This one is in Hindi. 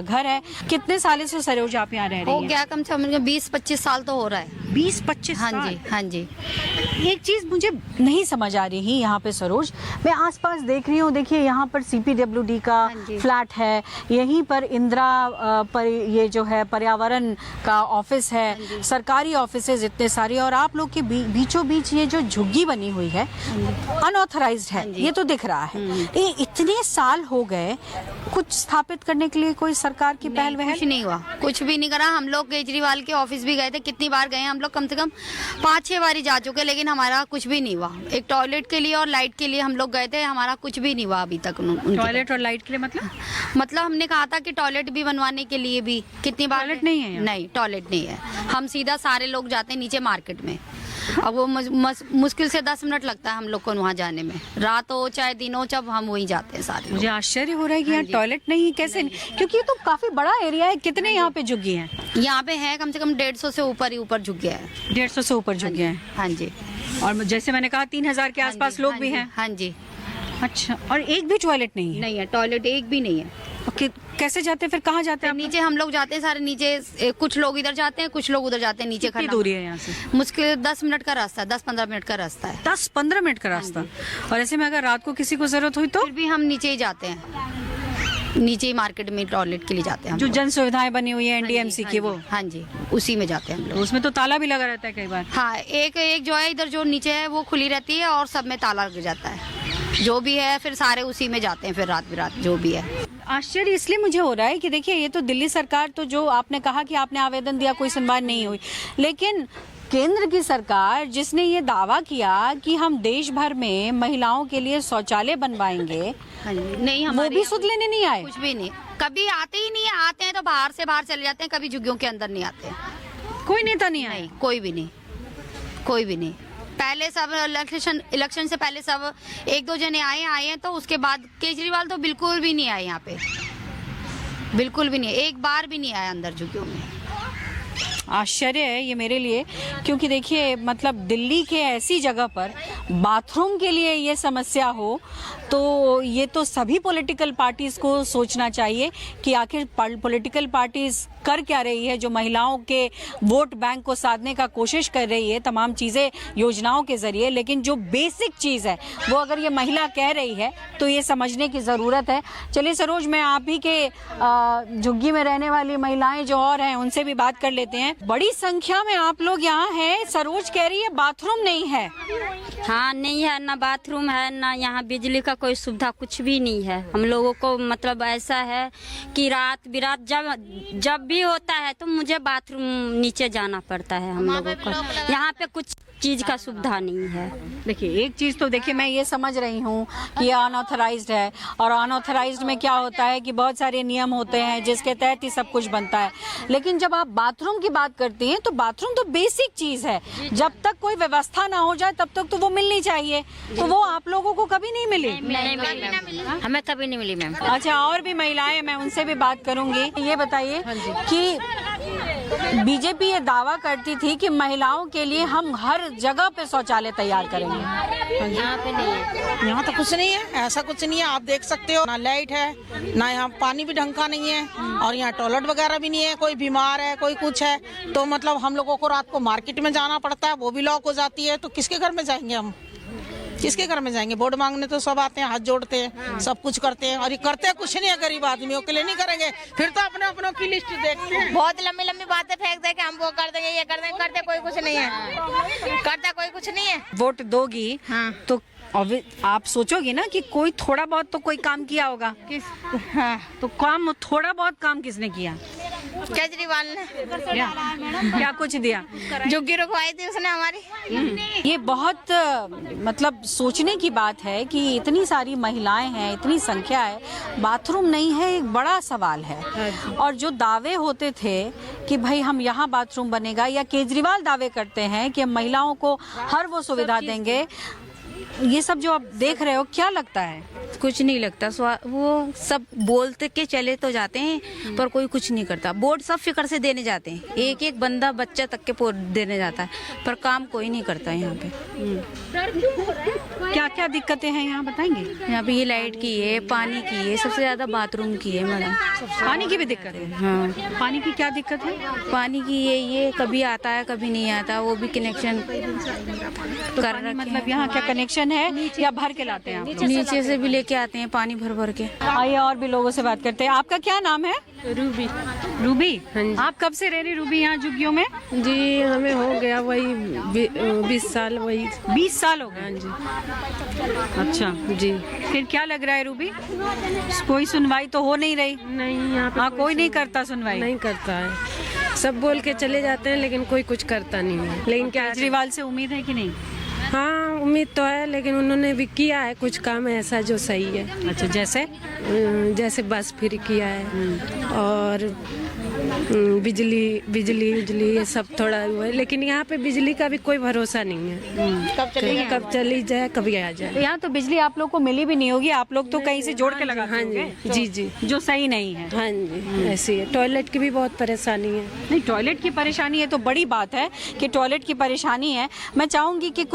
घर है। कितने साल से सरोज आप यहाँ रह रही हो हैं? गया कम से कम 20-25 साल तो हो रहा है। 20-25 हाँ साल। जी, हाँ जी। एक चीज मुझे नहीं समझ आ रही यहाँ पे सरोज, मैं आसपास देख रही हूँ, देखिए यहाँ पर CPWD का हाँ जी। फ्लैट है, यहीं पर इंदिरा पर ये जो है पर्यावरण का ऑफिस है, सरकारी ऑफिसेज इतने सारे, और आप लोग के बीचों बीच ये जो झुग्गी बनी हुई है अनऑथराइज्ड है, ये तो दिख रहा है। ये इतने साल हो गए, कुछ स्थापित करने के लिए कोई सरकार की पहल वहल? कुछ नहीं हुआ, कुछ भी नहीं करा। हम लोग केजरीवाल के ऑफिस भी गए थे, कितनी बार गए हम लोग, कम से कम 5-6 बारी जा चुके, लेकिन हमारा कुछ भी नहीं हुआ। एक टॉयलेट के लिए और लाइट के लिए हम लोग गए थे, हमारा कुछ भी नहीं हुआ अभी तक। टॉयलेट और लाइट के लिए मतलब हमने कहा था कि टॉयलेट भी बनवाने के लिए भी कितनी बार। टॉयलेट नहीं है यहाँ? नहीं, टॉयलेट नहीं है। हम सीधा सारे लोग जाते हैं नीचे मार्केट में, अब वो मुश्किल से 10 मिनट लगता है हम लोग को वहाँ जाने में, रात हो चाहे दिन हो, जब हम वहीं जाते हैं सारे। मुझे आश्चर्य हो रहा है कि यहाँ हाँ जी। टॉयलेट नहीं, कैसे नहीं? क्योंकि ये तो काफी बड़ा एरिया है। कितने यहाँ पे झुग्गी हैं? यहाँ पे है कम से कम 150 से ऊपर ही ऊपर झुक गया है। 150 से ऊपर झुग्गी हैं। हाँ जी, और जैसे मैंने कहा 3000 के आसपास लोग भी हैं। हाँ जी। अच्छा, और एक भी टॉयलेट नहीं है? नहीं है, टॉयलेट एक भी नहीं है। ओके, कैसे जाते हैं फिर? कहाँ जाते हैं आप? नीचे हम लोग जाते हैं सारे नीचे, कुछ लोग इधर जाते हैं, कुछ लोग उधर जाते हैं नीचे। कितनी दूरी है यहाँ से? मुश्किल 10 मिनट का रास्ता है, 10-15 मिनट का रास्ता है। 10-15 मिनट का रास्ता। और ऐसे में अगर रात को किसी को जरूरत हुई तो? फिर भी हम नीचे ही जाते हैं, नीचे ही मार्केट में टॉयलेट के लिए जाते हैं हम जो लोग। जन सुविधाएं बनी हुई है NDMC की, वो? हाँ जी, उसी में जाते हैं हम तो लोग। उसमें तो ताला भी लगा रहता है कई बार। हाँ, एक जो है इधर जो नीचे है वो खुली रहती है, और सब में ताला लग जाता है। जो भी है फिर सारे उसी में जाते हैं, फिर रात बिरात जो भी है। आश्चर्य इसलिए मुझे हो रहा है कि देखिए, ये तो दिल्ली सरकार, तो जो आपने कहा कि आपने आवेदन दिया, कोई सुनवाई नहीं हुई, लेकिन केंद्र की सरकार जिसने ये दावा किया कि हम देश भर में महिलाओं के लिए शौचालय बनवाएंगे, हाँ जी। नहीं, वो हमारे भी सुध लेने नहीं आए? कुछ भी नहीं, कभी आते ही नहीं है। आते हैं तो बाहर से बाहर चले जाते हैं, कभी झुग्गियों के अंदर नहीं आते हैं। कोई नेता नहीं आए? नहीं, कोई भी नहीं, कोई भी नहीं। पहले सब इलेक्शन से पहले सब 1-2 जने आए हैं, तो उसके बाद केजरीवाल तो बिल्कुल भी नहीं आए यहाँ पे, बिल्कुल भी नहीं, एक बार भी नहीं आया अंदर झुग्गियों में। आश्चर्य है ये मेरे लिए, क्योंकि देखिए, मतलब दिल्ली के ऐसी जगह पर बाथरूम के लिए ये समस्या हो, तो ये तो सभी पॉलिटिकल पार्टीज को सोचना चाहिए कि आखिर पॉलिटिकल पार्टीज कर क्या रही है, जो महिलाओं के वोट बैंक को साधने का कोशिश कर रही है तमाम चीज़ें योजनाओं के जरिए, लेकिन जो बेसिक चीज़ है वो अगर ये महिला कह रही है तो ये समझने की ज़रूरत है। चलिए सरोज, मैं आप ही के झुग्गी में रहने वाली महिलाएं जो और हैं उनसे भी बात कर लेते हैं। बड़ी संख्या में आप लोग यहाँ हैं, सरोज कह रही है बाथरूम नहीं है। हाँ, नहीं है, ना बाथरूम है, ना यहाँ बिजली का कोई सुविधा, कुछ भी नहीं है। हम लोगों को मतलब ऐसा है कि रात बिरात जब भी होता है तो मुझे बाथरूम नीचे जाना पड़ता है। हम लोगों को यहाँ पे कुछ चीज का सुविधा नहीं है। देखिए, एक चीज तो देखिए, मैं ये समझ रही हूँ कि ये अनऑथराइज्ड है, और अनऑथराइज्ड में क्या होता है कि बहुत सारे नियम होते हैं जिसके तहत ही सब कुछ बनता है। लेकिन जब आप बाथरूम की बात करती हैं तो बाथरूम तो बेसिक चीज है, जब तक कोई व्यवस्था ना हो जाए तब तक तो वो मिलनी चाहिए। तो वो आप लोगों को कभी नहीं मिली? नहीं मिली, हमें कभी नहीं मिली मैम। अच्छा, और भी महिलाएं, मैं उनसे भी बात करूंगी। ये बताइए कि बीजेपी ये दावा करती थी कि महिलाओं के लिए हम हर जगह पे शौचालय तैयार करेंगे। यहाँ पे नहीं है। यहाँ तो कुछ नहीं है, ऐसा कुछ नहीं है। आप देख सकते हो, ना लाइट है, ना यहाँ पानी भी ढंग का नहीं है, और यहाँ टॉयलेट वगैरह भी नहीं है। कोई बीमार है, कोई कुछ है, तो मतलब हम लोगों को रात को मार्केट में जाना पड़ता है, वो भी लॉक हो जाती है। तो किसके घर में जाएंगे हम? किसके घर में जाएंगे? वोट मांगने तो सब आते हैं, हाथ जोड़ते हैं, सब कुछ करते हैं, और ये करते कुछ नहीं है। गरीब आदमियों के लिए नहीं करेंगे, फिर तो अपने अपनों की लिस्ट देखते हैं। बहुत लंबी लंबी बातें फेंक दे कि हम वो कर देंगे, ये कर देंगे, करते कोई कुछ नहीं है, करता कोई कुछ नहीं है। वोट दोगी तो आप सोचोगे ना कि कोई थोड़ा बहुत तो कोई काम किया होगा। हाँ, तो काम, थोड़ा बहुत काम किसने किया? केजरीवाल ने क्या कुछ दिया? झुग्गी रुकवाई थी उसने हमारी। ये बहुत मतलब सोचने की बात है कि इतनी सारी महिलाएं हैं, इतनी संख्या है, बाथरूम नहीं है, एक बड़ा सवाल है। और जो दावे होते थे कि भाई हम यहाँ बाथरूम बनेगा, या केजरीवाल दावे करते हैं कि हम महिलाओं को हर वो सुविधा देंगे, ये सब जो आप देख रहे हो, क्या लगता है? कुछ नहीं लगता। वो सब बोलते के चले तो जाते हैं पर कोई कुछ नहीं करता। वोट सब फिक्र से देने जाते हैं, एक एक बंदा बच्चा तक के वोट देने जाता है पर काम कोई नहीं करता है यहाँ पे। क्या क्या दिक्कतें हैं यहाँ बताएंगे? यहाँ पे ये लाइट की है, पानी की है, सबसे ज्यादा बाथरूम की है मैडम। पानी की भी दिक्कत है? हाँ, पानी की क्या दिक्कत है? पानी की ये कभी आता है कभी नहीं आता, वो भी कनेक्शन तो कर पानी रखे मतलब हैं। यहाँ क्या कनेक्शन है या भर के लाते हैं आप लोग? नीचे से भी लेके आते हैं पानी भर भर के। आइए और भी लोगों से बात करते हैं। आपका क्या नाम है? रूबी। रूबी, हाँ जी। आप कब से रह रही रूबी यहाँ झुग्गियों में? जी हमें हो गया वही 20 साल वही। 20 साल हो हाँ गए। जी। अच्छा, जी फिर क्या लग रहा है रूबी? कोई सुनवाई तो हो नहीं रही? नहीं, यहाँ पे हाँ, कोई नहीं करता सुनवाई? नहीं करता है। सब बोल के चले जाते हैं लेकिन कोई कुछ करता नहीं है। लेकिन क्या केजरीवाल से उम्मीद है कि नहीं? हाँ उम्मीद तो है, लेकिन उन्होंने भी किया है कुछ काम ऐसा जो सही है। अच्छा, जैसे? जैसे बस फ्री किया है और बिजली ये सब थोड़ा हुआ है, लेकिन यहाँ पे बिजली का भी कोई भरोसा नहीं है। कब चली जाए कभी आ जाए। तो यहाँ तो बिजली आप लोग को मिली भी नहीं होगी, आप लोग तो कहीं से जोड़ के लगाते हाँ होंगे, जी, जी जो सही नहीं है। हाँ जी, ऐसी है। टॉयलेट की भी बहुत परेशानी है। नहीं, टॉयलेट की परेशानी है तो बड़ी बात है कि टॉयलेट की परेशानी है। मैं चाहूंगी कि